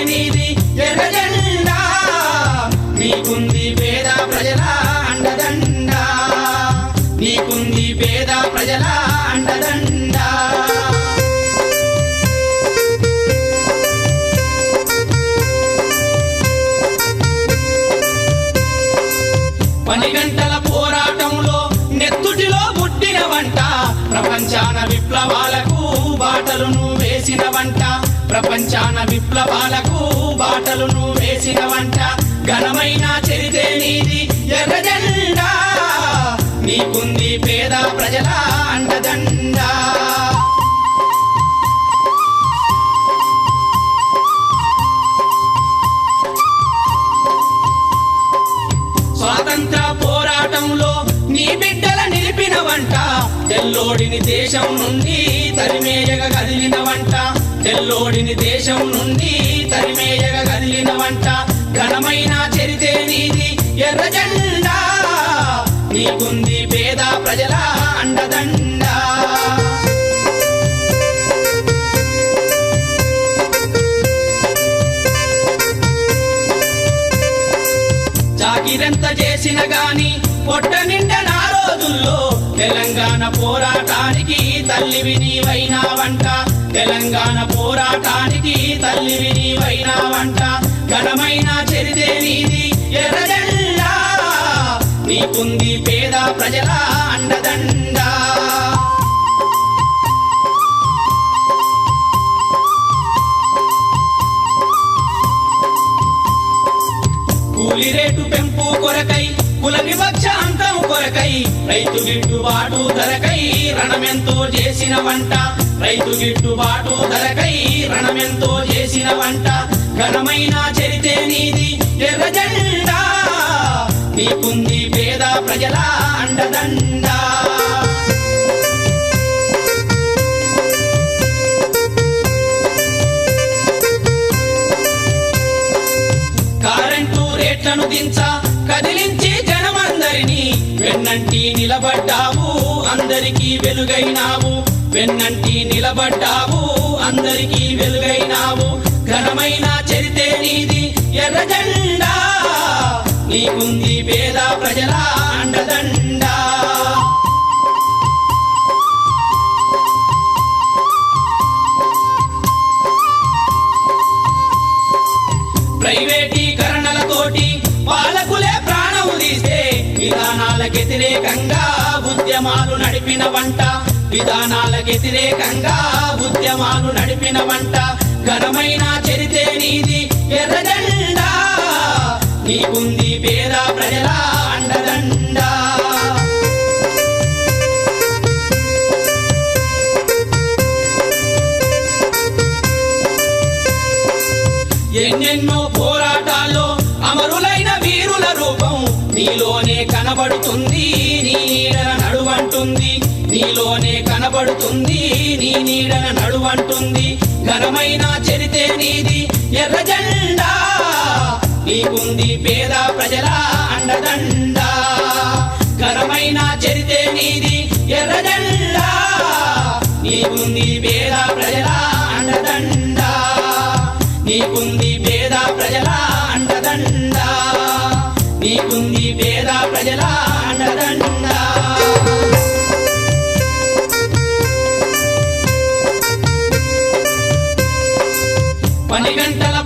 నీది ఎర్ర జెండా నీకుంది పేద ప్రజల అండదండ నీకుంది పేద ప్రజల అండదండ పని గంటల పోరాటంలో నెత్తుటిలో పుట్టిన వంట ప్రపంచాన విప్లవాలకు బాటలను వేసిన వంట ప్రపంచాన విప్లవాలకు బాటలను వేసిన వంట ఘనమైన చరితే నీది ఎర్ర జెండా నీకుంది పేద ప్రజల అండదండ స్వాతంత్ర పోరాటంలో నీ బిడ్డల నిలిపిన వంట తెల్లోడిని దేశం నుండి తరిమేయగ కదిలిన వంట తెల్లోడిని దేశం నుండి తరిమేయగ కదిలిన వంట ఘనమైన చరితే నీది ఎర్ర జెండా నీకుంది పేద ప్రజల అండదండ చాకిరెంత చేసిన గాని పొట్ట నిండన రోజుల్లో తెలంగాణ పోరాటానికి తల్లివి నీవైనా వంట తెలంగాణ పోరాటానికి తల్లివి నీవైనా వంట ఘనమైన చరితే నీది ఎర్ర జెండా నీకుంది పేద ప్రజల అండదండ కూలి రేటు పెంపు కొరకై కుల వివక్ష అంతం కొరకై రైతు గిట్టుబాటు ధరకై రణమెంతో చేసిన వంట రైతు గిట్టుబాటు ధరకై రణమెంతో చేసిన వంట ఘనమైన చరితే నీది ఎర్ర జెండా నీకుంది పేద ప్రజల అండదండ కరెంటు రేట్లను దించ కదిలించి జనమందరినీ వెన్నంటి నిలబడ్డావు అందరికీ వెలుగైనావు వెన్నంటి నిలబడ్డావు అందరికీ వెలుగైనావు ఘనమైన చరితే నీది ఎర్ర జెండా నీకుంది పేద ప్రజల అండదండ ప్రైవేటీకరణలతోటి పాలకులే ప్రాణం తీస్తే విధానాలకు వ్యతిరేకంగా ఉద్యమాలు నడిపిన వంట విధానాలకు వ్యతిరేకంగా ఉద్యమాలు నడిపిన వంట ఘనమైన చరితే నీది ఎర్ర జెండా నీకుంది పేద ప్రజల అండదండ ఎన్నెన్నో పోరాటాల్లో అమరులైన వీరుల రూపం నీలోనే కనబడుతుంది నీ నీడన నడువంటుంది నీలోనే కనబడుతుంది నీ నీడన నడువంటుంది ఘనమైన చరితే నీది ఎర్ర జెండా నీకుంది పేద ప్రజల అండదండ ఘనమైన చరితే నీది ఎర్ర జెండా నీకుంది పేద ప్రజల అండదండ నీకుంది పేద ప్రజల అండదండ నీకుంది పేద ప్రజల అండదండ పని గంటల